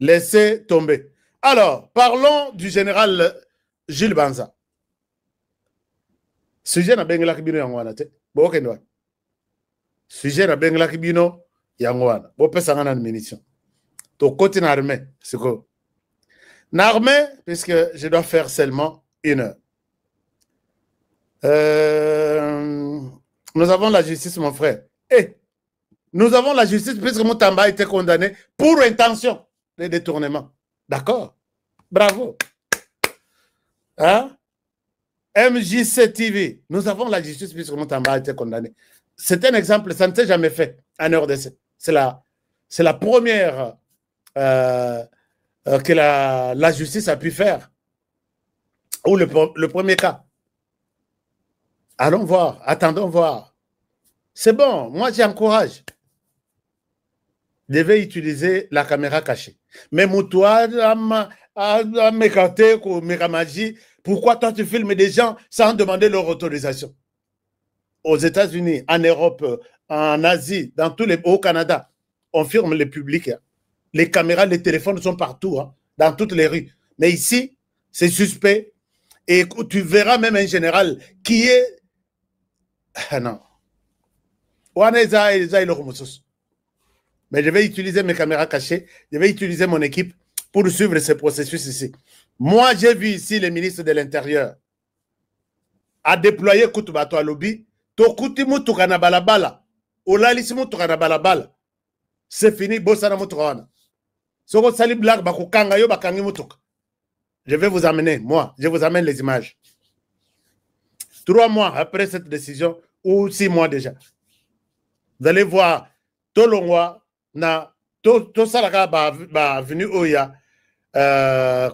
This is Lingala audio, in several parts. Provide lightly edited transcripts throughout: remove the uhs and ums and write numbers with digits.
Laissez tomber. Alors, parlons du général Jules Banza. Sujet na bengela kibino yangwana te. Bo kenwa. Sujet na bengela kibino yangwana. Bo pesa ngana munition. To côté na armée, c'est quoi? L'armée, puisque je dois faire seulement 1 heure. Nous avons la justice, mon frère. Et nous avons la justice puisque Moutamba a été condamné pour intention de détournement. D'accord? Bravo. Hein? MJC TV, nous avons la justice puisque Moutamba a été condamné. C'est un exemple, ça ne s'est jamais fait en RDC. C'est la première que la justice a pu faire. Ou le premier cas. Allons voir, attendons voir. C'est bon, moi j'encourage. Devait utiliser la caméra cachée. Mais Moutoua, pourquoi toi tu filmes des gens sans demander leur autorisation? Aux États-Unis, en Europe, en Asie, au Canada, on filme les publics. Les caméras, les téléphones sont partout, hein, dans toutes les rues. Mais ici, c'est suspect. Et tu verras même un général qui est... Ah non. Mais je vais utiliser mes caméras cachées, je vais utiliser mon équipe pour suivre ce processus ici. Moi, j'ai vu ici le ministre de l'Intérieur a déployé Koutubato à lobby. C'est fini, je vais vous amener, moi, je vous amène les images. 3 mois après cette décision, ou 6 mois déjà. Vous allez voir, Tolongwa, na Tosaraka ba venu Oya,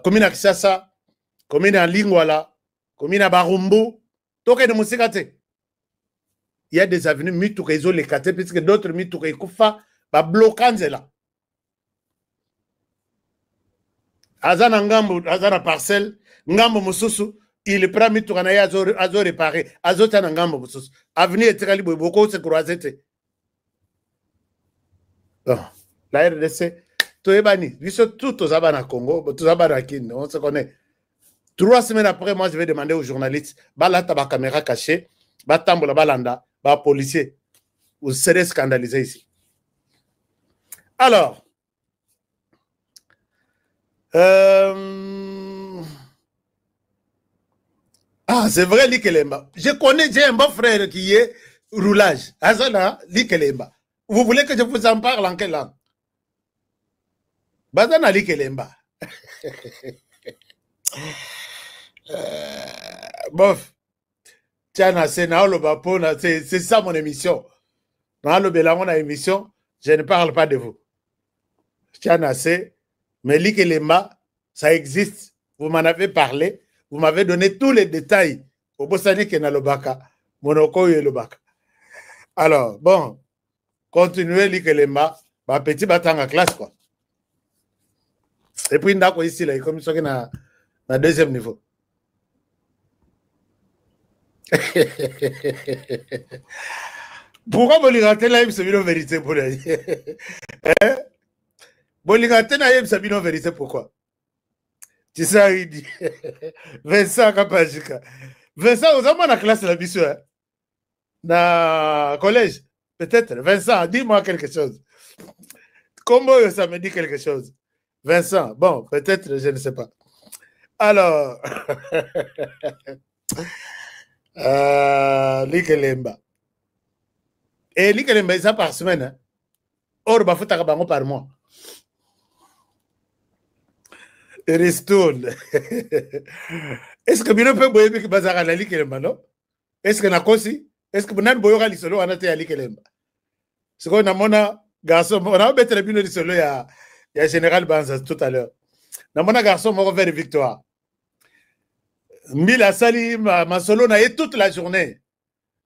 commune à Kisasa, commune à Lingwala, commune à Barumbu, Toke de Moussikate. Il y a des avenues Mitoukezo les Kate, puisque d'autres Mitoukeikoufa, ba bloquanzela. Azana Ngambo, Azana parcelle, Ngambo Moussousou, il prend Mitoukanaï Azo réparé, Azotana Ngambo Moussousou. Avenue Etikali Bouboko, c'est croisé. Bon, la RDC, tout est banni. Tout aux Abana Congo, tout aux Abana Kin, on se connaît. 3 semaines après, moi, je vais demander aux journalistes, balata ba caméra cachée, ba tambola balanda, ba policier. Vous serez scandalisés ici. Alors, c'est vrai, Likelemba. Je connais, j'ai un bon frère qui est roulage. Azana, Likelemba. Vous voulez que je vous en parle en quelle langue? Bazana Likelemba. Bof. Tiens, c'est ça mon émission. Dans le Bélan, mon émission, je ne parle pas de vous. Tiens, c'est, mais Likelemba, ça existe. Vous m'en avez parlé. Vous m'avez donné tous les détails. Au Bossani Kenalobaka, Monoko Yelobaka. Alors, bon, continuez Likelemba, ma petit batanga classe, quoi. Et puis, d'accord, ici, là, comme ça, na 2e niveau. Pourquoi Boligate là, il se vient vérité pour lui? Boligate là, il se vient vérité pourquoi? Tu sais, il dit Vincent Kapajika. Vincent, vous avez la classe la mission, hein? Dans le collège, peut-être. Vincent, dis-moi quelque chose. Comment ça me dit quelque chose? Vincent, bon, peut-être, je ne sais pas. Alors, Likelemba. Et Likelemba, ça par semaine. Hein? Or, il faut que par mois. Ristourne. Est-ce que Bino peut boyer que Bazara la Likelemba, non? Est-ce que Nakosi? Est-ce que Bonan Boyora Lisolo en a été à Likelemba? Ce qu'on a mon garçon, on a bête le Bino Lisolo, il y a Général Banza tout à l'heure. Dans mon garçon, on va vers victoire. Mila Sali, ma solo n'a eu toute la journée.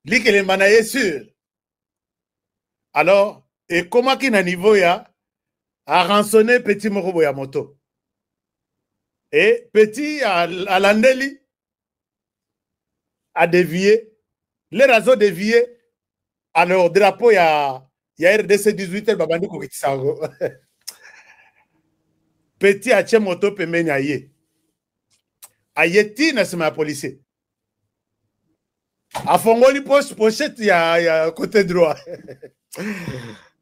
Likelemba n'a eu sûr. Alors, et comment qu'il a niveau ya a rançonné Petit Morobo ya moto. Et Petit à l'Andeli a dévié. Les réseaux déviés. Alors, drapeau, il y a RDC 18 Babandou Kokisango. Petit a moto pembeni aye. Aye tina sima policier. A fongoli pochette ya côté droit.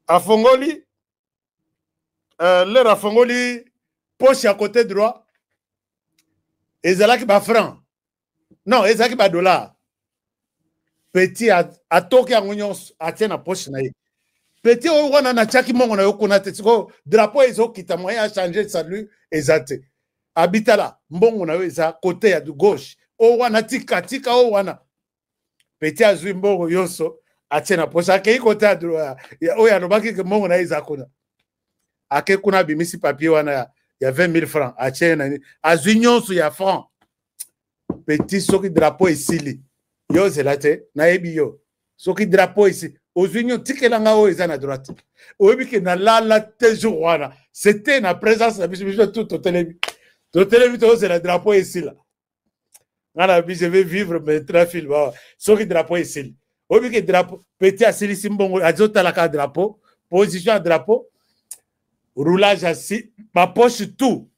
A fongoli leur a fongoli poche à côté droit. Ezalaki ba franc. Non, ezalaki ba dollar. Petit a toki yango nyonso atie na poche na ye. Petit oyo wana na tiaki mongo na yo kuna te siko drapeau ezokita moyen a changer salut ezate. Abitala mbongo na yo eza côté ya gauche. O wana tika o wana. Petit azwi mbongo yoso atie na poche akei côté ya droit. Oyo alobaki ke mbongo na ye eza kuna. Ake kuna bimisi papier wana ya 20 000 francs atie na azwi nyonso ya franc. Petit soki drapeau esili. Yo zelate na yebi yo. Soki drapeau ici. Ozunyo tikelanga o eza na droite. Oyebi ke na la te jour wana. C'était na présence na biso tout au télévi. Tout télévi to c'est la drapeau ici là. Ngana bi je vais vivre maintenant film. Soki drapeau ici. Oyebi ke drapeau petit asili simbongo azota la ka drapeau, position à drapeau, roulage assis, ma poche tout.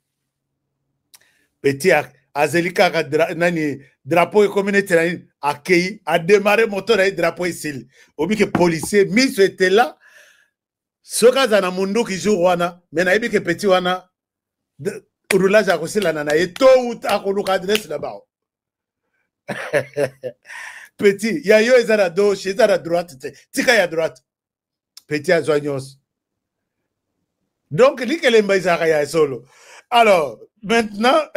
Petit azelika nani drapeau communauté nani accueilli a démarré moteur et drapeau ici. Obi que policier mis était là. Soka za na mundu ki jour wana, mais na yebi que petit wana roulage a kosila na et to ou akoluka adresse là-bas. Petit, ya yo ezara gauche, ezara droite, tika ya droite. Petit a joignos. Donc l'ikelemba ezara ya solo. Alors, maintenant,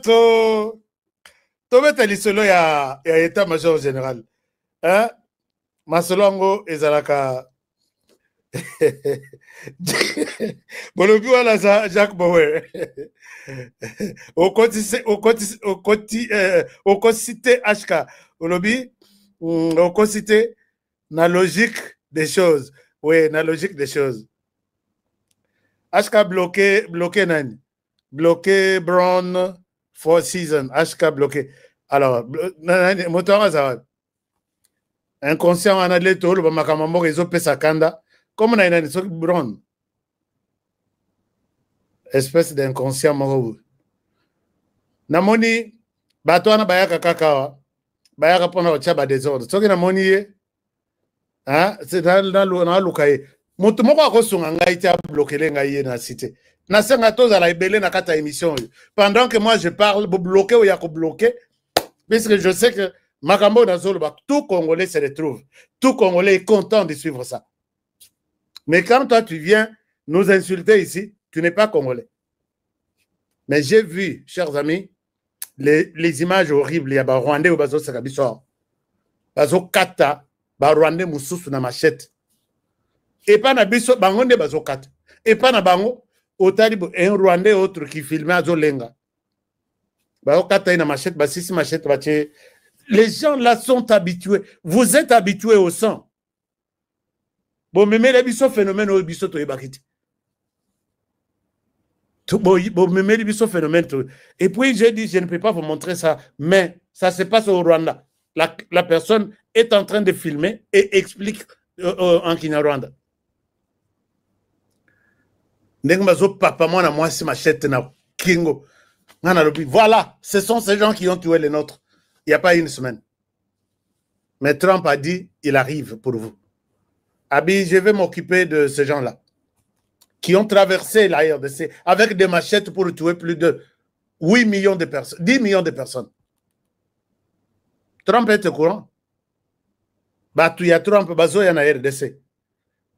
to mettre l'isolo ya état-major général. Hein? Masolongo ezalaka. Bolobi wala Jacques Bauer. Au cité HK. Bolobi, au cité na logique des choses. Oui, na logique des choses. HK bloqué nani? Bloqué Brown for season. HK bloqué. Alors, moteur azawad. Inconscient en adlet tolo ba makamambo rezo pesa kanda. Comme na nani so Brown. Espèce d'inconscient moko. Namoni bato wana bayaka kakawa. Bayaka pona ochaba désordre. Soki namoni ye. Hein? C'est dans lukaye. Moto moko akosunga ngai tia bloquer ngai na cité. Na senga toza la ebele na kata émission. Pendant que moi je parle, vous bloquez ou ya ko bloquer parce que je sais que makambo na zoloba tout Congolais se retrouve. Tout Congolais est content de suivre ça. Mais quand toi tu viens nous insulter ici, tu n'es pas Congolais. Mais j'ai vu, chers amis, les images horribles, il y a ba Rwandais ou bazo sakabiso. Bazo kata, ba Rwandais mususu na machette. Et pas na biso bangonde bazo kata. Et pas na bango otali un Rwandais autre qui filmait à Zolenga. Bazo kata na machette, ba sisi machette bache. Les gens là sont habitués. Vous êtes habitués au sang. Bon, mais les biso phénomène au biso to ebakiti. Bon, mais les biso phénomène. Et puis j'ai dit, je ne peux pas vous montrer ça, mais ça se passe au Rwanda. La personne est en train de filmer et explique en Kinyarwanda. Papa, moi, c'est machette na kingo. Voilà, ce sont ces gens qui ont tué les nôtres. Il n'y a pas une semaine. Mais Trump a dit, il arrive pour vous. Abi, je vais m'occuper de ces gens-là qui ont traversé la RDC avec des machettes pour tuer plus de 8 millions de personnes, 10 millions de personnes. Trump est au courant. Batuya Trump, bazo ya na RDC.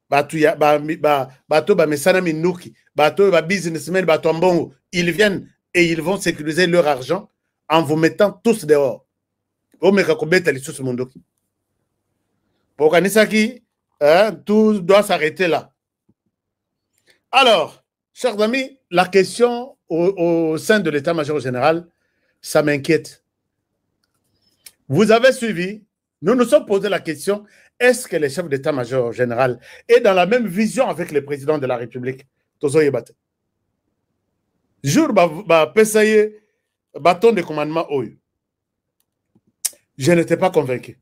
Batuya, bato ba mesana minuki, bato ba businessmen, bato mbongo. Ils viennent et ils vont sécuriser leur argent en vous mettant tous dehors. Pour Kanisaki, tout doit s'arrêter là. Alors, chers amis, la question au sein de l'état-major général, ça m'inquiète. Vous avez suivi, nous nous sommes posé la question, est-ce que le chef d'état-major général est dans la même vision avec le président de la République? Jour, pesaye, bâton de commandement, je n'étais pas convaincu.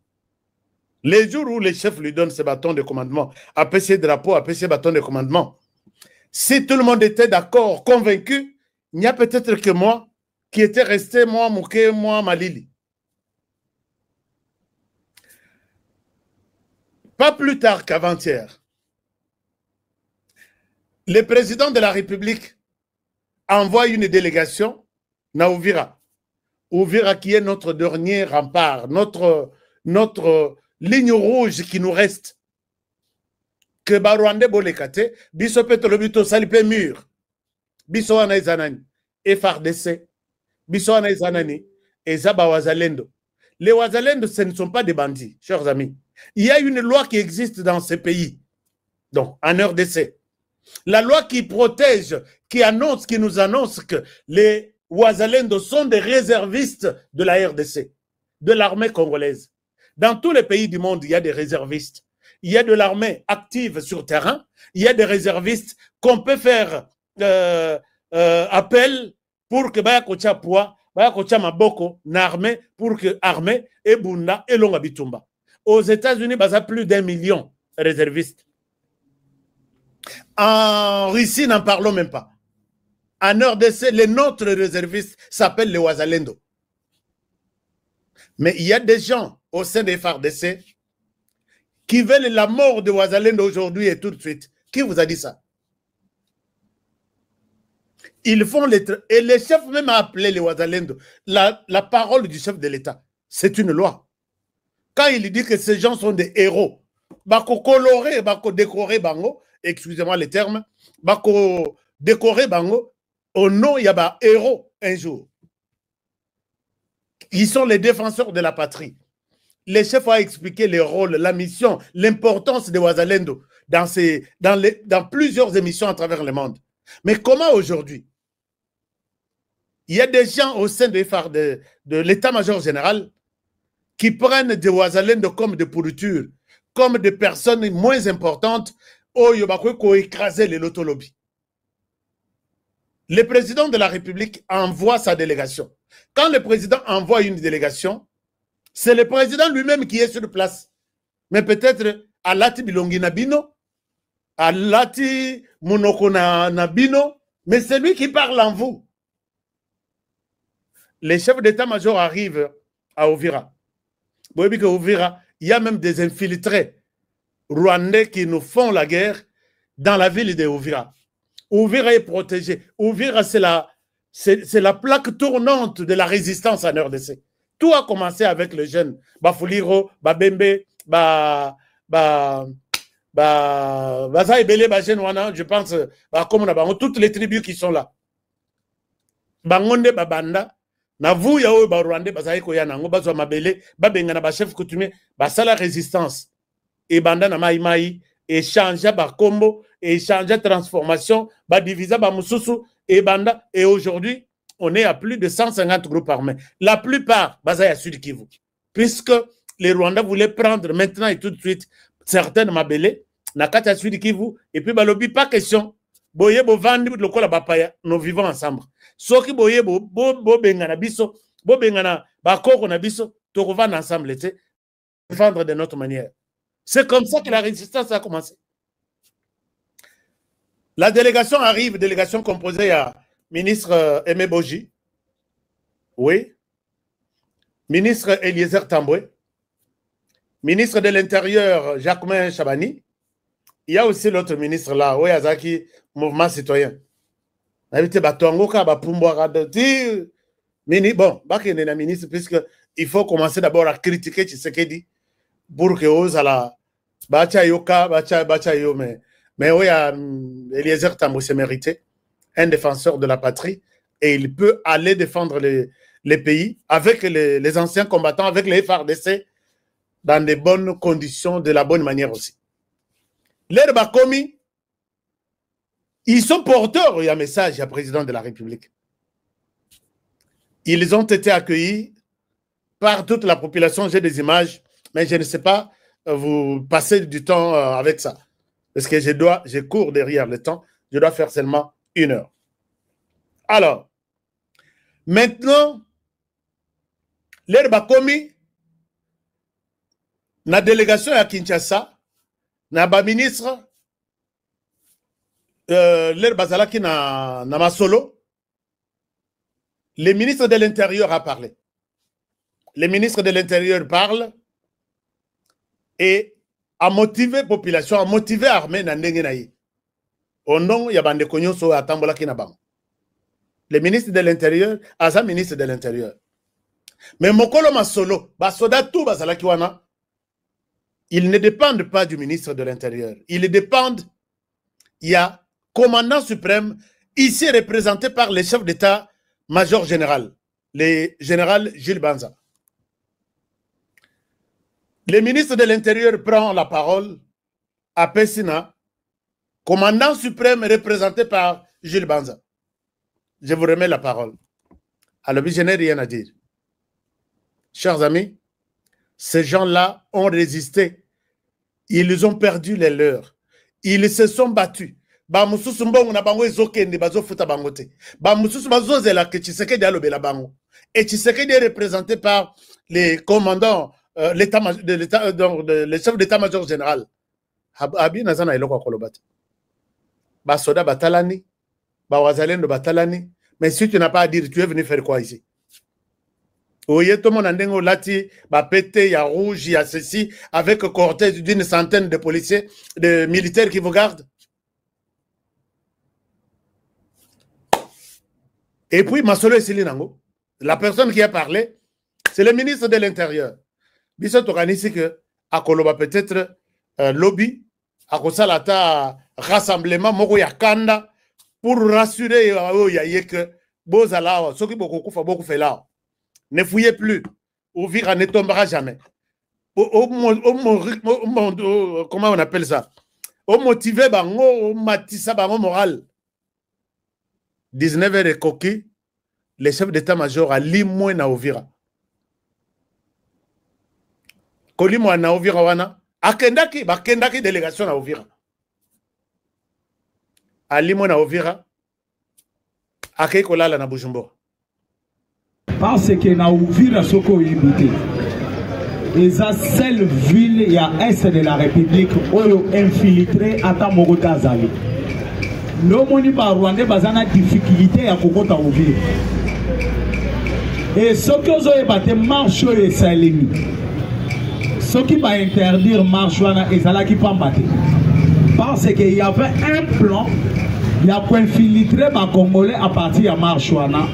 Les jours où le chef lui donne ce bâton de commandement, apprécié drapeau, apprécié bâton de commandement, Si tout le monde était d'accord, convaincu, il n'y a peut-être que moi qui était resté, moi, Mouké, moi, Malili. Pas plus tard qu'avant-hier, le président de la République envoie une délégation à Ouvira. Ouvira qui est notre dernier rempart, notre ligne rouge qui nous reste. Que Barwande Bolekate, biso petolo bito salipe mur, biso wana izanani, FRDC, biso wana izanani, ezaba wazalendo. Les wazalendo, ce ne sont pas des bandits, chers amis. Il y a une loi qui existe dans ce pays, donc en RDC. La loi qui protège, qui nous annonce que les wazalendo sont des réservistes de la RDC, de l'armée congolaise. Dans tous les pays du monde, il y a des réservistes. Il y a de l'armée active sur terrain. Il y a des réservistes qu'on peut faire appel pour que Baya Kocha Poua, Baya Kocha Maboko, n'armée, pour que armée et Bunda et Longa Bitumba. Aux États-Unis, il y a plus d'1 million de réservistes. En Russie, n'en parlons même pas. En RDC, les nôtres réservistes s'appellent les Wazalendo. Mais il y a des gens au sein des FARDC qui veulent la mort de Wazalendo aujourd'hui et tout de suite. Qui vous a dit ça? Ils font les... Et le chef même a appelé les Wazalendo. La parole du chef de l'État, c'est une loi. Quand il dit que ces gens sont des héros, bako coloré, bako décoré bango, excusez-moi les termes, bako décoré bango, au nom, il y a un héros un jour. Ils sont les défenseurs de la patrie. Les chefs ont expliqué les rôles, la mission, l'importance de Wazalendo dans plusieurs émissions à travers le monde. Mais comment aujourd'hui, il y a des gens au sein de l'état-major général qui prennent des Wazalendo comme des pourritures, comme des personnes moins importantes, qui ont écrasé les lotolobbies. Le président de la République envoie sa délégation. Quand le président envoie une délégation, c'est le président lui-même qui est sur place. Mais peut-être à Lati Bilongi Nabino, à Lati Monoko Nabino, mais c'est lui qui parle en vous. Les chefs d'état-major arrivent à Ouvira. Vous voyez qu'à Ouvira, il y a même des infiltrés rwandais qui nous font la guerre dans la ville de Ouvira. Ouvira est protégé. Ouvira, c'est la plaque tournante de la résistance en RDC. Tout a commencé avec les jeunes. Bafuliro, Babembe, je pense, toutes les tribus qui sont là. Bangonde, Babanda, na vous, yao, Rwandais, Bazaïko Yanango, Bazwa Mabele, Babengana, Bachef coutumier, Basala résistance. Et Banda na Maïmaï, et changea Bakombo, et changea transformation, Badivisa, Bamususu, et Banda, et aujourd'hui, on est à plus de 150 groupes armés. La plupart, Bazaya Sud Kivu. Puisque les Rwandais voulaient prendre maintenant et tout de suite certaines Mabélé, Nakata Sud Kivu, et puis Balobi, pas question. Boye bo vandi le kola bapaya, nous vivons ensemble. Soki boye bo bengana biso, bo bengana bakoko na biso, to vivre ensemble, défendre de notre manière. C'est comme ça que la résistance a commencé. La délégation arrive, délégation composée à ministre Aimé Boji, oui, ministre Eliezer Tamboué, ministre de l'Intérieur Jacquemin Chabani. Il y a aussi l'autre ministre là, Oyazaki, Mouvement Citoyen. Bon, ministre, puisqu'il faut commencer d'abord à critiquer Tshisekedi pour que Ozala Bacha Yoka, Bacha Yo, mais Eliezer Tamboué s'est mérité, un défenseur de la patrie, et il peut aller défendre les pays avec les anciens combattants, avec les FARDC, dans de bonnes conditions, de la bonne manière aussi. Les Bakomi, ils sont porteurs, il y a un message, il y a le président de la République. Ils ont été accueillis par toute la population, j'ai des images, mais je ne sais pas, vous passez du temps avec ça. Parce que je cours derrière le temps, je dois faire seulement 1 heure. Alors, maintenant, les Bakomi, la délégation à Kinshasa, na ba ministre l'air Bazalaki na Masolo, le ministre de l'Intérieur a parlé. Le ministre de l'Intérieur parle et a motivé la population, a motivé l'armée na ndenge na ye. Au nom, il y a bande konyo so atambola ki na bang. Le ministre de l'Intérieur, asa ministre de l'Intérieur. Mais Mokolo Masolo, basoda tout Bazalaki wana, ils ne dépendent pas du ministre de l'Intérieur. Ils dépendent, il y a commandant suprême, ici représenté par le chef d'état-major général, le général Jules Banza. Le ministre de l'Intérieur prend la parole à Pessina, commandant suprême représenté par Jules Banza. Je vous remets la parole. Alors, je n'ai rien à dire. Chers amis, ces gens-là ont résisté. Ils ont perdu les leurs. Ils se sont battus. Bamususu mbongo na bango ezokende bazofuta bangote. Bamususu bazozela ke Tshisekedi alobela bango. Et Tshisekedi est représenté par les commandants, le chef d'état-major général. Abi nazana iloko kolobati. Basoda batalani, bawazalendo batalani. Mais si tu n'as pas à dire, tu es venu faire quoi ici? Oye, tout le monde a dit lati, ba pété, il y a rouge, il y a ceci, avec cortège d'une centaine de policiers, de militaires qui vous gardent. Et puis, Masolo et Silinango, la personne qui a parlé, c'est le ministre de l'Intérieur. Bissot organise que, à Koloba peut-être, lobby, à Kosalata, rassemblement, Moko Yakanda, pour rassurer que Bozala, ceux qui beaucoup fait là. Ne fouillez plus. Ouvira ne tombera jamais. Comment on appelle ça? Au motivé, au matissa, au moral. 19 heures et coquille, le chef d'état-major a limoué na Ouvira. Kolimo na Ouvira wana. Akendaki délégation na Ouvira. A limoué na Ouvira. Akei kolala na Bujumbura. Parce que na Ouvira soko yibite. Eza seule ville ya est de la République oyo infiltré ata Mogota Zali. No moni ba Rwanda bazana difficulté ya kokota Ouvira. Et ce que zo ebate marche et salimi. Ce qui va interdire marche wana ezala ki pambate. Parce qu'il y avait un plan, il y a quoi infiltrer ba Congolais à partir de marche wana.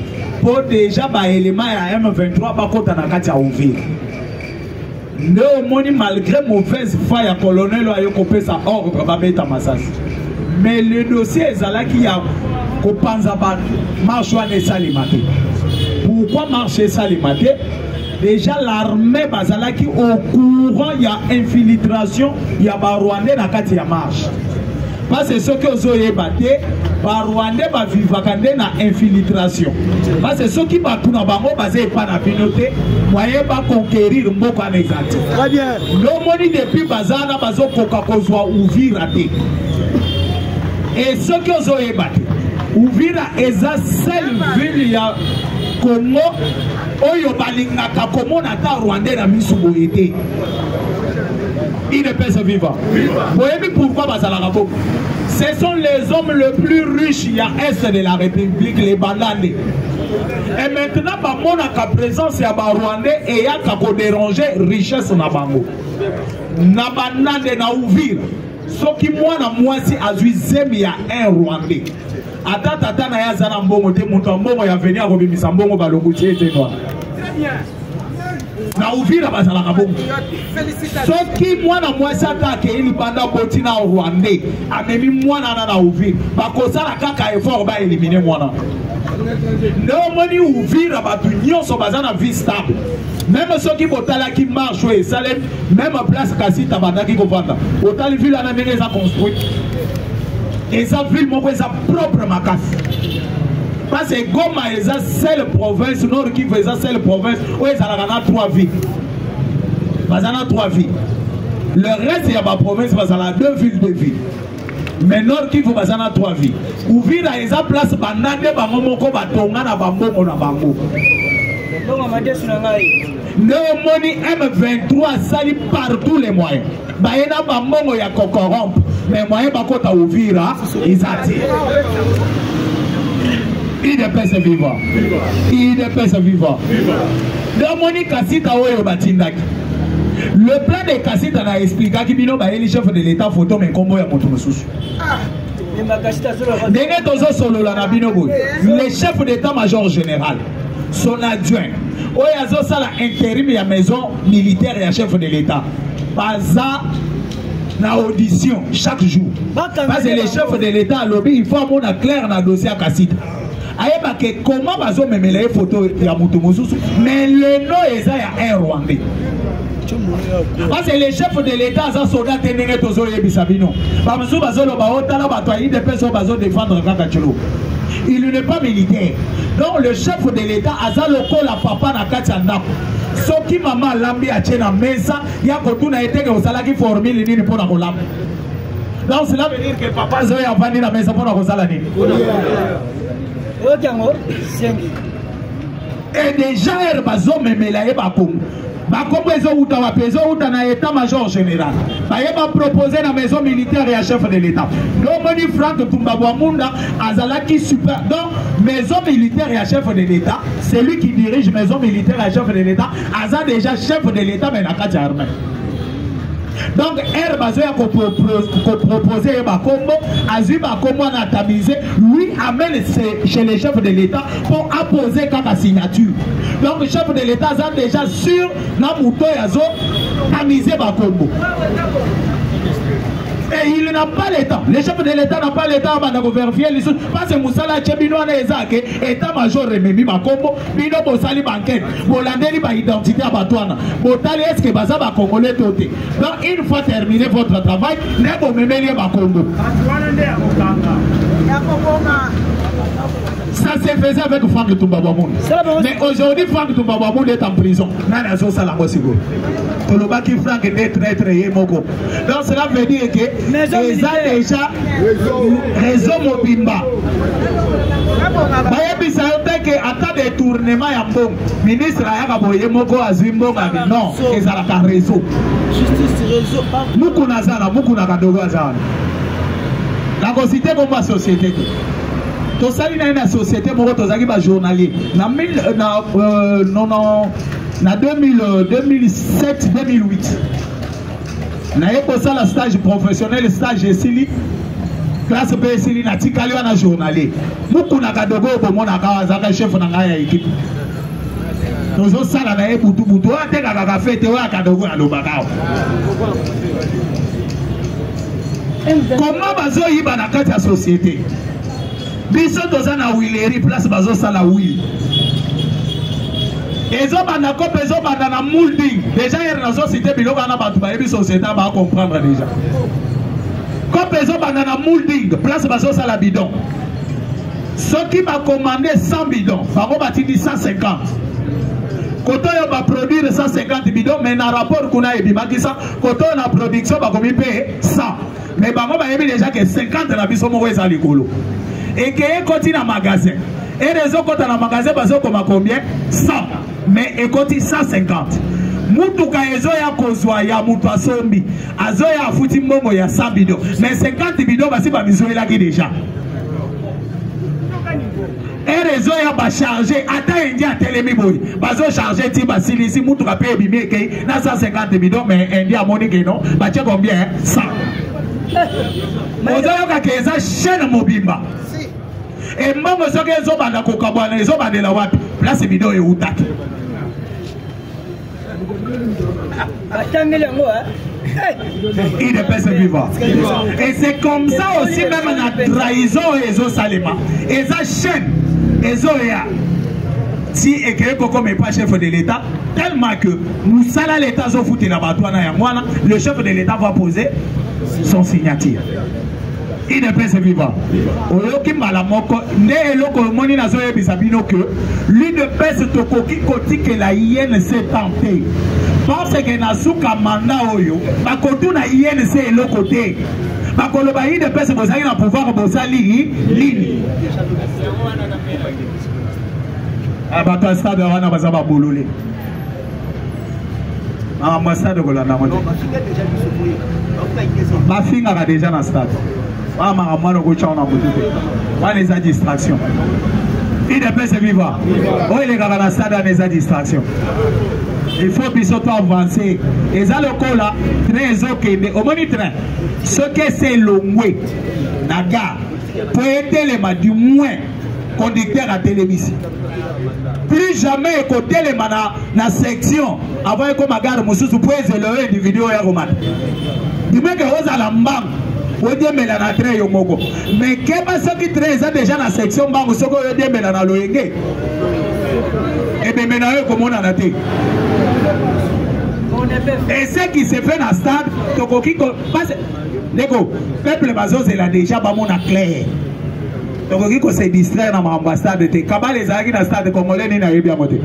Pour déjà ba élément à M23 ba kota na kati ya Ouvira. Néomoni malgré mauvaise foi ya colonel ayo kopé sa ordre ba beta Masasi. Mais le dossier ezala qui a kopanza ba marche wana salimate. Pourquoi marcher salimate? Déjà l'armée bazala qui au courant il y a infiltration, il y a ba Rwandais na kati ya marche. Parce que ce que vous avez battu, par Rwandais va vivre na infiltration. Parce que ce qui va tout dans bango basé pas na communauté, moyen va conquérir mboko en exact. Très bien. Le moni depuis bazana bazo koka kozwa Ouvira te. Et ce que vous avez battu, Ouvira est la seule ville ya Congo oyo balingaka komona ta Rwandais na misubo été. Il ne peut se vivre. Vous voyez pourquoi Bazalaka? Ce sont les hommes les plus riches il y a est de la République, les Bandandés. Et maintenant, par mon présence, il y a des Rwandais et il y a qu'à déranger richesse na bango. Na Bandandé na Ouvira. Ce qui moi na moi si azuizem il y a un Rwandais. Tata na ya zana mbongo te muto mbongo ya venir à Robimisa mbongo balongoutier te noir. Très bien. Na Ouvira bazalaka bongo. Soki mwana mwasi atake ili banda botina Rwandais amemi mwana na Ouvira bakosala kaka effort ba éliminer mwana. Néomoni Ouvira batu nyonso bazana vie stable. Même ceux qui botala qui marche et Salem même place Kasita bandaki kovanda. Botali ville na ndenge za construit. Et sa ville moko sa propre makasi. Parce que Goma est la seule province, Nord Kivu est la seule province où il y a 3 villes. Il y a 3 villes. Le reste, il y a ma province, il y a 2 villes, 2 villes. Mais Nord Kivu, il y a 3 villes. Ouvira est la place, il y a Bamomoko, Batongana, Bambomo, Nabango. Néomoni M23 sali par tous les moyens. Bayena Bambomo, il y a corrompre. mais moyen bakota Uvira izati IDPS vivant IDPS vivant Domoni Kasita oyo batindaki le plan de Kasita na expliqué ki bino ba eli chef de l'état photo mais kombo ya moto mosusu ndenge tozo solola na bino boy le chef d'état-major général son adjoint oyo azosala intérim ya maison militaire ya chef de l'état baza na audition chaque jour parce que le chef de l'état a lobby il faut avoir clair na dossier à Kasita ayeba ke comment bazo memela photo ya moto mosusu mais le nom eza ya un Rwandais parce que le chef de l'état a soldat tenenge tozo yebisa bino bamusu bazo loba otala bato ya IDPS bazo défendre kaka chilo il n'est pas militaire donc le chef de l'état aza lokola papa na kati ya ndako soki mama lambi atie na mesa ya kotuna eteke osalaki formule nini mpona kolamba donc cela veut dire que papa zoya avandi na mesa mpona kosala nini et déjà er bazomemela ye bakongo bakombo ezouta wapi ezouta na état-major général baye baproposé na maison militaire ya chef de l'état domoni Frank Tumbabwamunda azalaki super donc maison militaire ya chef de l'état c'est lui qui dirige maison militaire ya chef de l'état aza déjà chef de l'état mais na kati armée donc er bazoya ko proposer bakombo azui bakombo na tamiser lui amène chez le chef de l'état pour apposer kaka signature donc le chef de l'état a déjà sûr na muto yazo tamiser bakombo et il n'a pas le temps. Le chef de l'état n'a pas le temps de vérifier les choses. Parce que Moussala Tchébino a ezake état-major rememi bakombo bino bosali banquette bolandeli ba identité à Batouana botali est-ce que baza ba congolais toté. Donc une fois terminé votre travail nebo memeli bakombo ça se faisait avec Frank Tumbabwamoun. Mais aujourd'hui, Frank Tumbabwamoun est en prison. Frank est très très émogo. Donc cela veut dire que les a déjà réseau Mobimba. Bayebisa yote que à ta détournement ya mbongo ministre ayaka boye moko azimbo ngabi non ezala ka réseau. Justice réseau. Mukuna zala mukuna kadogo zala. La cité comme la société. To sali na une société moko tozaki ba journalier na 2007 2008 na yeko sala stage professionnel stage esili classe B esili na tikali wana journalier muku na kadogo bomona kawazaka chef na ngaya ya équipe tozo sala na ye butu butu ateka kaka fete wa kadogo na lobakao comment bazo yiba na kati ya société biso toza na Willery place bazo sala will ezo bana ko bezo bana na molding déjà hier na société biloko na batu ba yebi société ba comprendre déjà ko bezo bana na molding place bazo sala bidon ceux qui m'a commandé 100 bidons bango batindi 150 koto yo ba produire 150 bidons mais na rapport kuna ebimaki ça koto na production ba komi payer 100 mais bango ba yebi déjà que 50 na biso moko eza likolo et que continue dans magasin et les autres dans magasin bazo comme combien 100 mais écoute 150 mutuka ezo ya kozwa ya mutu asombi azo ya futi mbongo ya 100 bidons mais 50 bidons basi ba mizoela ki déjà et réseau ya ba charger ata indi a telemi boy bazo charger ti ba silisi mutuka pe bimé ke na 150 bidons mais indi a monique non ba tche combien 100 ozo yoka ke eza chaîne mobimba et mbongo soki ezobanda kokabwana ezobandela wapi place bidon eutaki IDPS vivant et c'est comme ça aussi même la trahison ezo salema eza chaîne ezo ya si ekeye koko mais pas chef de l'état tellement que musala l'état zo fouté na batwana ya mwana le chef de l'état va poser son signature. IDPS vivant. Oyoki malamoko ne eloko moni nazo yebisa bino que l'IDPS tokoki kotike la INC tenté parce que nasuka mandat oyo bakotu na INC eloko te bakoloba IDPS bozali na pouvoir bosali lini abata stade wana bazaba bolole stade Golanda Mote. Ma fille a déjà dans le stade. Ma maman a déjà dans le stade. Distraction. Il ne peut se vivre. Oh, il est dans le stade, il y a distraction. Il faut bientôt avancer. Et ça, le coup là, train au moins train. Ce que c'est le moins, la gare, pour aider les du moins conducteur à télévision. Plus jamais écouter les manas dans la section avant que ma gare Moussou pour élever des vidéos et romans. Du moins que vous allez m'embang, vous dites mais la train yo mogo. Mais qu'est-ce qui train ça déjà dans la section bang ce que vous dites mais la loyenge. Et bien maintenant comme on a noté. Et ce qui se fait dans le stade, le peuple bazo c'est là déjà pas mon clair. Donc il faut se distraire dans l'ambassade de Kabal les agis dans le stade congolais ni na yebia moté.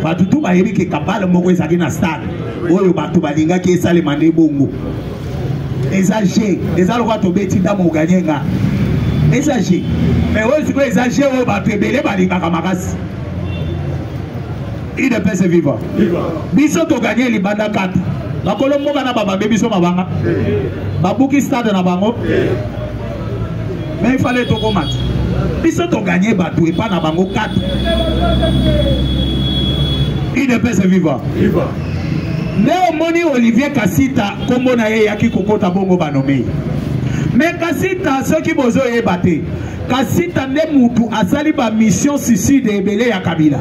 Ba tout ba yebi ke Kabal moko ezaki na stade. Oyo bato balinga ki esale mande bongo. Exagé, les alwa to beti da mo gagner nga. Exagé. Mais oyo siko exagé o ba pebele balinga kamakasi. Il ne peut se vivre. Biso to gagner les banda 4. La Colombo na baba biso mabanga. Babuki stade na bango. Mais il fallait tout combattre. Biso to gagner batou et pas na bango 4. Il ne peut se vivre. Néo moni Olivier Kassita kombo na ye yaki kokota bongo banomé. Mais Kassita ceux qui bozo e baté. Kassita ne mutu asali ba mission suicide ebele ya Kabila.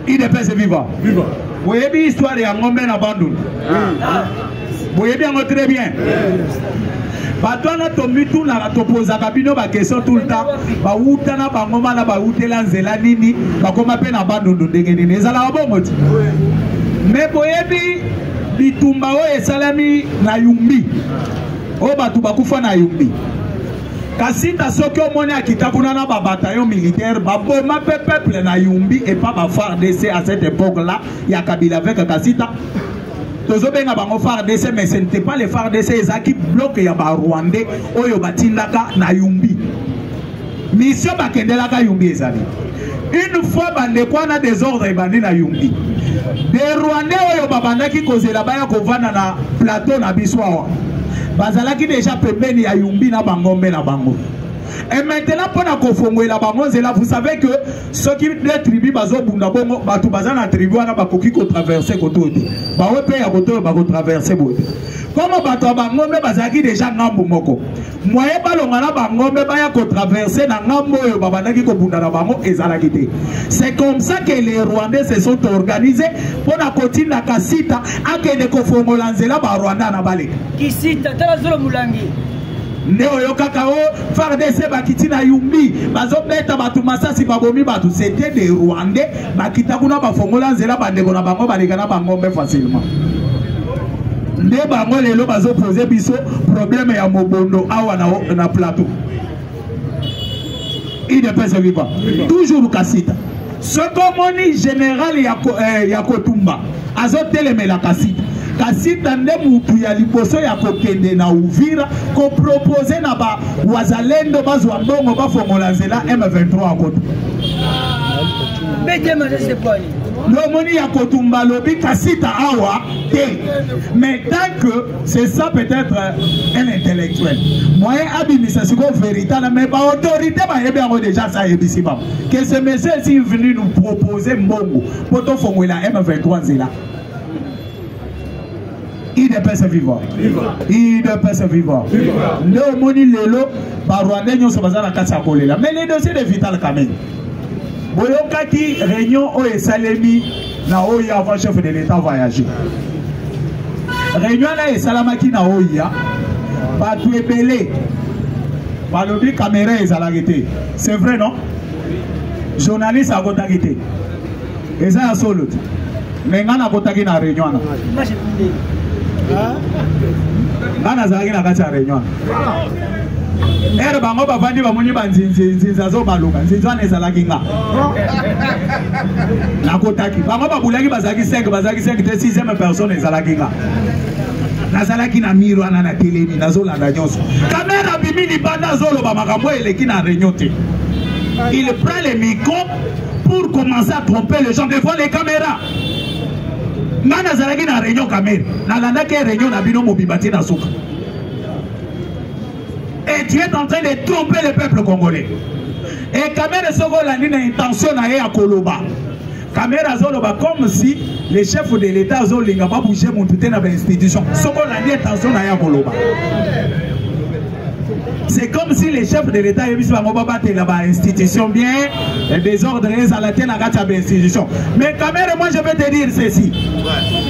Il ne peut se vivre. Vous voyez bien l'histoire de Ngombe Nabandou. Vous voyez bien très bien. Batwana tomitu na topoza kabino ba question tout le temps. Ba utana ba ngoma na ba utela nzela nini ba koma pe na bandundu ndenge nini ezala bongo. Mais voyez bien bitumba o esalami na Yumbi. O batu bakufa na Yumbi. Kassita soki omoni akita kuna na ba bataillon militaire baboma peuple na Yumbi et pas ba FARDC à cette époque là il y a Kabila avec Kassita tozobenga bango FARDC mais ce n'était pas les FARDC ezaki bloc ya ba Rwandais oyo batindaka na Yumbi mission bakendelaka Yumbi ezali une fois bande kwa na désordre ebandi na Yumbi des Rwandais oyo babandaki kozela baya kovanda na plateau na biswawa bazalaki déjà pembeni ya Yumbi na bangombe na bango. Et maintenant pour na kofongoela bango zela vous savez que ceux qui les tribus bazo bunda bongo batu bazana tribu na bakoki ko traverser kotote. Ba we pe ya kotote ba ko traverser bote. Comme batu bangombe bazaki déjà ngambo moko. Moye balonga na bangombe ba ya ko traverser na ngambo yo babandaki ko bunda na bango ezalaki te. C'est comme ça que les Rwandais se sont organisés pour na kotina Kassita akende kofongola nzela ba Rwanda na baleka. Kisita tala zolo mulangi. Neo yo kakao FARDC bakiti na Yumbi bazo beta batu masasi babomi batu c'était des Rwandais bakita kuna bafongola nzela bandeko na bango baleka na bangombe facilement. Nde bango lelo bazo poser biso problème ya mobondo awa na plateau. Il ne peut se vivre. Toujours Kassita. Ce comoni général ya Kotumba azo telemela Kassita. Kassita nde mutu ya liboso ya kokende na Uvira ko proposer na ba wazalendo bazwa mbongo bafongola nzela M23 akoto. Bete mazese poni. L'homoni ya Kotumba lobi Kassita awa te. Mais tant que c'est ça peut-être un intellectuel. Moi abimisa siko véritable mais ba autorité ba yebi ngo déjà ça yebisi ba. Que ce monsieur est venu nous proposer mbongo poto fongola M23 nzela. Il ne peut se vivre. Il ne peut se vivre. Le moni lelo barwande nyonso bazana kati ya kolela. Mais les dossiers de Vital Kamerhe. Boyokaki réunion o esalemi na oya avant chef de l'État voyager. Réunion na esalamaki na oya batu ebele. Balobi caméra ezalaki te. C'est vrai non? Journaliste a kotaki te. Eza ya solo. Mais ngana kotaki na réunion na. Ngana zalaki na kati ya réunion. Ere bango bavandi bamoni banzinza zo baluka nzinza nezalaki nga nakotaki bango babulaki bazalaki 5 te 6e personne ezalaki nga nazalaki na miro ana na telemi nazolanda nyonso kamera bimi libanda zoloba makambo eleki na réunion te. Il prend les micros pour commencer à tromper les gens devant les caméras. Mana zalaki na réunion Kamere. Na landa ke réunion na bino mobibati na souka. Et tu es en train de tromper le peuple congolais. Et Kamere Soko l'a dit intention na ya koloba. Kamere azoloba comme si les chefs de l'État azolinga pas bouger mon tout dans l'institution. Soko l'a dit intention na ya koloba. C'est comme si les chefs de l'État ont battu là-bas institution bien, les désordres à la tête de l'institution. Mais Kamere, moi je vais te dire ceci.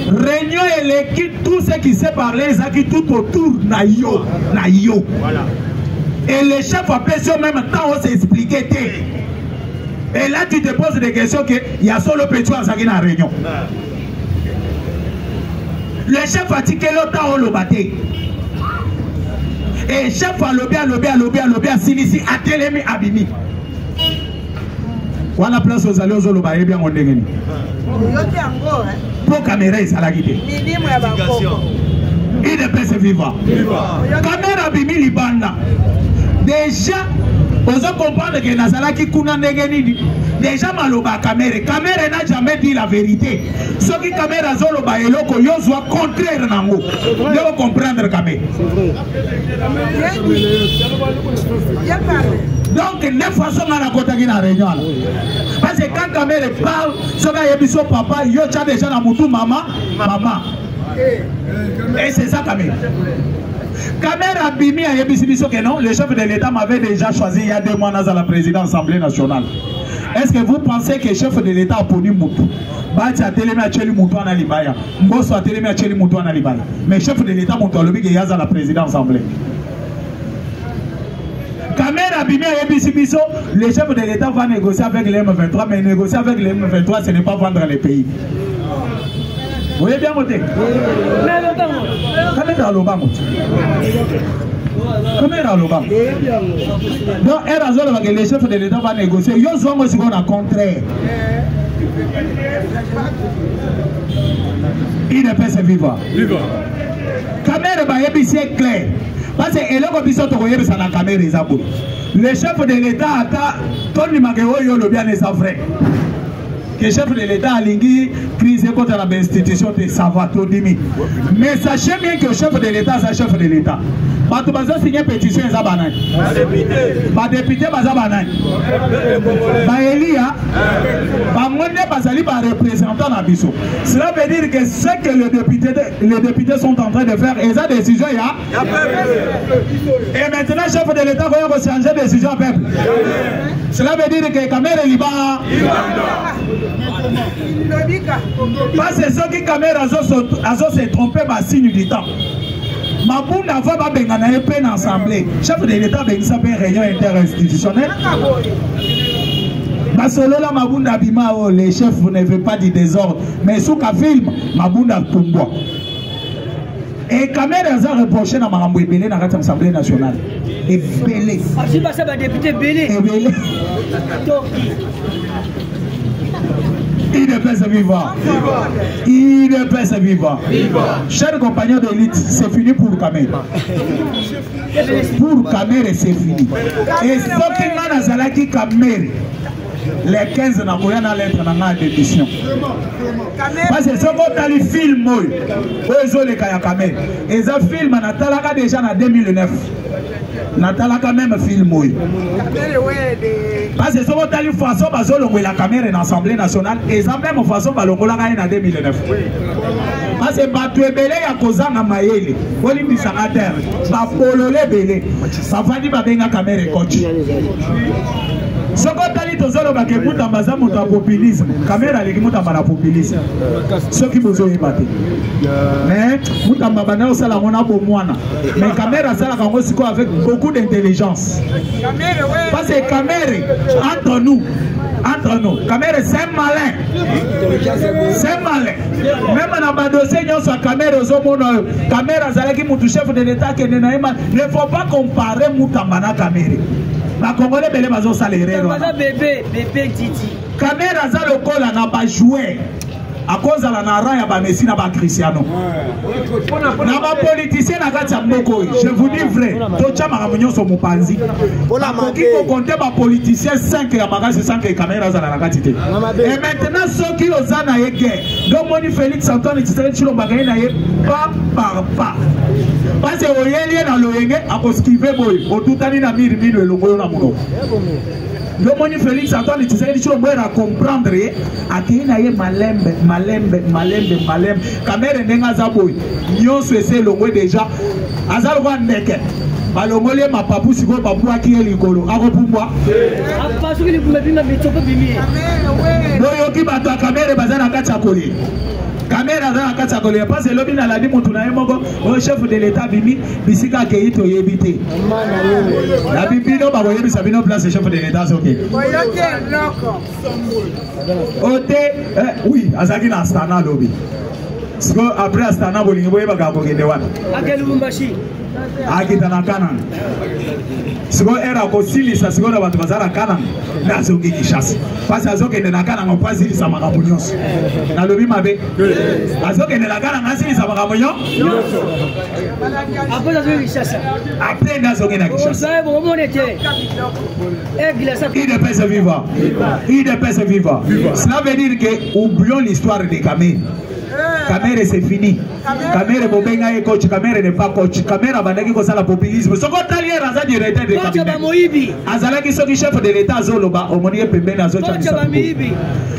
Réunion et l'équipe, tout ce qui s'est parlé, ça qui tout autour, naïo. Voilà. Et les chefs à pression même temps on s'expliquait. Et là tu te poses des questions qu'il y a solo petit à dans la réunion. Le chef a tiqué l'autre on le battait. Et chef a lobby à Silisi à Télémi Abimi. Voilà place aux alliés aux lobby bien on dégaine. Pour caméra ça la guidé. Il ne peut se vivre. Caméra Abimi Libanda. Déjà, vous comprenez que Nazala qui kuna negeni. Déjà maloba Kamere. Kamere n'a jamais dit la vérité. Ce qui Kamere zoloba eloko yozwa contraire nango. Vous comprendre Kamere. Donc, 9 façons à la côte de la réunion. Parce que quand Kamere parle, ce gars est son papa, il y a déjà dans moutou maman. Et c'est ça Kamere. Kamere Abimi a dit que non, le chef de l'État m'avait déjà choisi il y a 2 mois dans la présidence de l'Assemblée nationale. Est-ce que vous pensez que le chef de l'État a puni Moutou? Bati a télé à Tchéli Moutou en Alibaya. Mbosso a télé à Tchéli Moutou en Alibaya. Mais le chef de l'État Moutou a dit qu'il y a dans la présidence de l'Assemblée. Kamere Abimi a dit que le chef de l'État va négocier avec les M23, mais négocier avec les M23, ce n'est pas vendre les pays. Vous voyez bien voter? Kamere a l'Obama. Kamere a l'Obama. Donc, le chef de l'État va négocier. Ils ont aussi un contraire. Il ne peut se vivre. Kamere c'est clair. Parce que le chef de l'État a Tony Mageo le bien les affaires. Le chef de l'État a lingui crise contre l'institution de Savato Dimi. Mais sachez bien que le chef de l'État, c'est le chef de l'État. Bato bazo signé pétition za banane. Ba député baza banane. Ba Elia ba monde bazali ba représentant na biso. Cela veut dire que ce que les députés sont en train de faire et ça décision ya. Et maintenant chef de l'État va changer décision peuple. Cela veut dire que Kamere liba. Parce que ceux qui Kamere azo se tromper ba signe du temps. Mabunda va bengana peine assemblée. Chef de l'État bengisa pe réunion interinstitutionnelle. Basolola Mabunda bima les chefs ne veulent pas du désordre, mais sous ka film Mabunda Tumbo. Et Kamere a reproché na makambo ebele na kati ya Assemblée nationale. Ebele. Asi basa ba député belé. Ebele. Il ne peut se vivre. Il ne peut se vivre. Chers compagnons d'élite, c'est fini pour Kamere. Pour Kamere, c'est fini. Et ce qui m'a nazalaki Kamere, les 15 n'a pas l'être dans la démission. Parce que ce qu'on a le film, ils ont les Kaya Kamere. Et ce film, on a déjà en 2009. Natalaka même film. Parce que ce qu'on a le façon, la Kamere dans l'Assemblée nationale, et ça même façon, en 2009. Parce que Batou Ebele ya kozanga mayele, woli misakater, ba polole bele, ça va dire babenga Kamere coach. Ce qu'on a dit aux autres, c'est que vous avez un populisme. Kamere a dit que vous avez un populisme. Ce qui vous ont ébattu. Mais vous avez un populisme. Mais Kamere a dit avec beaucoup d'intelligence. Parce que Kamere, entre nous, Kamere c'est un malin. C'est un malin. Même dans le dossier, il y a Kamere Azalaki, mon chef de l'État, il ne faut pas comparer Moutambana Kamere. La Congolais belé bazo saléré. Bébé Titi. Kamere Azal Okola n'a pas joué. akozala na raya ba Messi na ba Cristiano na ba politicien na kati ya mboko. Je vous dis vrai, to chama munyoso mupanzi akoki ko compter ba politicien 5 ya magasi 5 caméra za na kati te. Et maintenant soki ozana yeke donc moni Félix Antoine Tshisekedi Tshilombo na ye pas par pas parce que oyeli na loyenge akoskive boy otutani na miri mino elongo na muno. Le moni Félix Antoine Tshisekedi Tshilombo a comprendre akei na ye malembe kamere ndenga za boy nyonso ese longo déjà azalo kwa ndeke balongole mapapu siko papu akiye likolo akopumbwa apasuki likumba bima bitoko bimi boyo ki bato kamere bazana kati akoli kamera za kati akoli parce que lobi na ladi mutu na yemoko o chef de l'état bimi bisika ke ito yebite la bibino ba boyebi sabino place chef de l'état soke ote oui azaki na Astana lobi siko après Astana bolingi boyeba ka kokende wana akelu Lubumbashi akita na Kananga siko era ko silisa siko na bato bazara Kananga na zongi Kinshasa parce azokende na Kananga kwa silisa makambo nyonso na lobi mabe azokende na Kananga silisa makambo nyonso après azokende Kinshasa après azokende na Kinshasa il ne peut se vivre. Cela veut dire que oublions l'histoire de Kamere. Kamere c'est fini. Kamere bobenga e coach, Kamere n'est pas coach. Kamere bandaki ko sala populisme. Soko talier aza directeur de cabinet. Azalaki soki chef de l'état zoloba omoni pembeni azocha.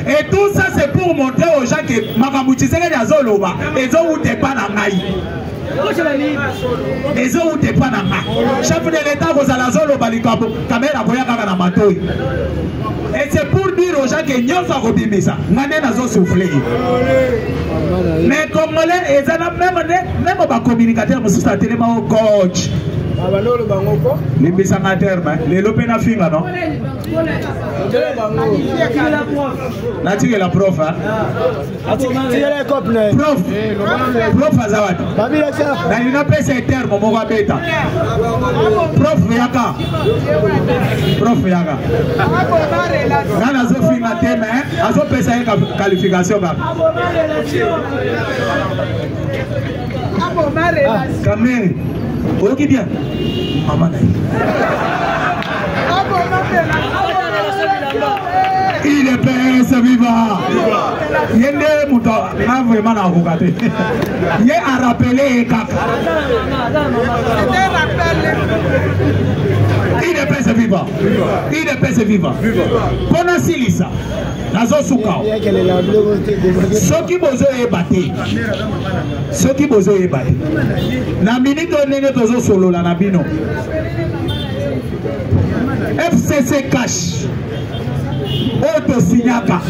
Et tout ça c'est pour montrer aux gens que makambo Tshisekedi azoloba ezo ute pa na ngai. Ezo ute pa na ngai. Chef de l'état ko sala zoloba likambo Kamere boya kaka na matoi. Et c'est pour dire aux gens que nyonso akobimisa ngane nazo souffler. Mais comme même ba communicateur mususu atelema au coach limbisanga terme lelo pena finga non natique la prof prof azawadi na ina pesa terme moko abeta prof yaka nana zo finga teme azo pesa ye qualification ba Kamere oki bien maman il est PS vivant yende muto na vraiment na avocate ye a rappelé kaka il est PS vivant il est PS vivant kona silisa nazo suka soki bozo ebate na minute onenge tozo solola na bino FCC cash oto signaka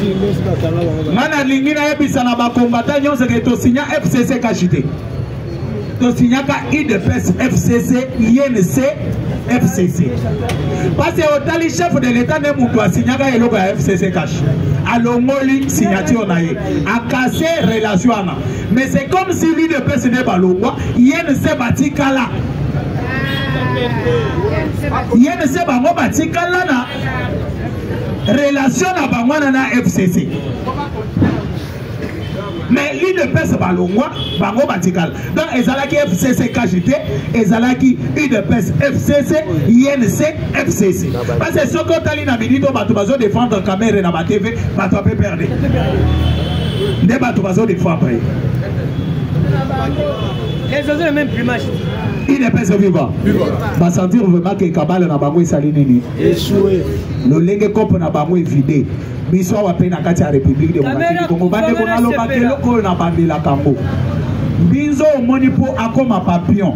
mana lingina yebisa na bakombata nyonso ke to signa FCC cash te to signaka IDPS FCC INC FCC parce que otali chef de l'état ne mutu asignaka eloko ya FCC cash alongoli signature na ye akase relation ana mais c'est comme si lui de pèse ne balongwa INC batikala INC bango batikala na relation na bangwana na FCC mais lui ne pèse balongwa bango batikala donc ezalaki FCC KJT ezalaki UDPS FCC INC FCC parce que soko tali na minito bato bazo défendre Kamere na ba TV bato a perdre nde bato bazo défendre les autres le même plumage il ne pèse vivant ba sentir vraiment que kabale na bango esali nini échoué le lenge kopo na bango évidé biso wa pe na kati ya République démocratique Congo bande ko na loba ke loko na bandela kambo binzo omoni po akoma papillon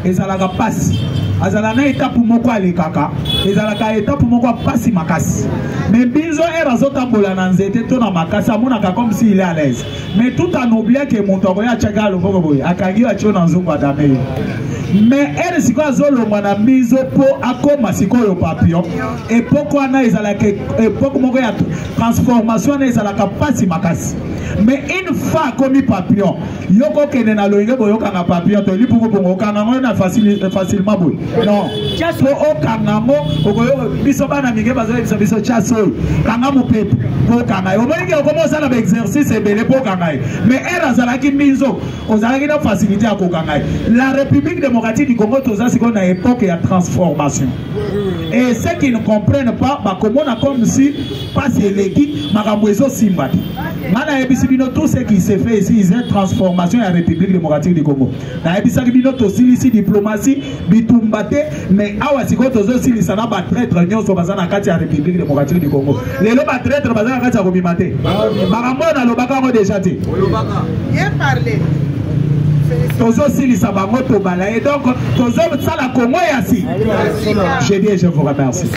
ezalaka pasi azala na étape moko alekaka ezalaka étape moko pasi makasi mais binzo era zotambola na nzete to na makasi amonaka comme si il est à l'aise mais tout en oubliant que monto ya tchaga loboko boy akangi acho na nzungu adame mais elle siko azolongwa na mizo po akoma sikoyo papillon époque wana ezalaka époque moko ya transformation ezalaka pasi makasi mais une fois comme papillon yoko kene na loinge boyoka na papillon to lipuko bongo kanango na facilement boy non po o kanango okoyo biso bana mingi bazo biso chasso kanamo pepe po kanayo omongi okomosa na exercice ebele po kanayo mais era zalaki minzo ozalaki na facilité à kokanayo. La République démocratique du Congo toza siko na époque ya transformation et ceux qui ne comprennent pas comment on a comme si pas élégui makamwezo simbati mana ebisibino tout ce qui s'est fait ici c'est transformation de la République démocratique du Congo na ebisibino to silisi diplomatie bitumbate mais awa siko tozo silisa na ba traître nyonso bazana kati ya République démocratique du Congo lelo ba traître bazana kati ya komimate makambo na lobaka ngo déjà te bien parler tozo silisa bango to bala et donc tozo sala Congo yasi je dis je vous remercie.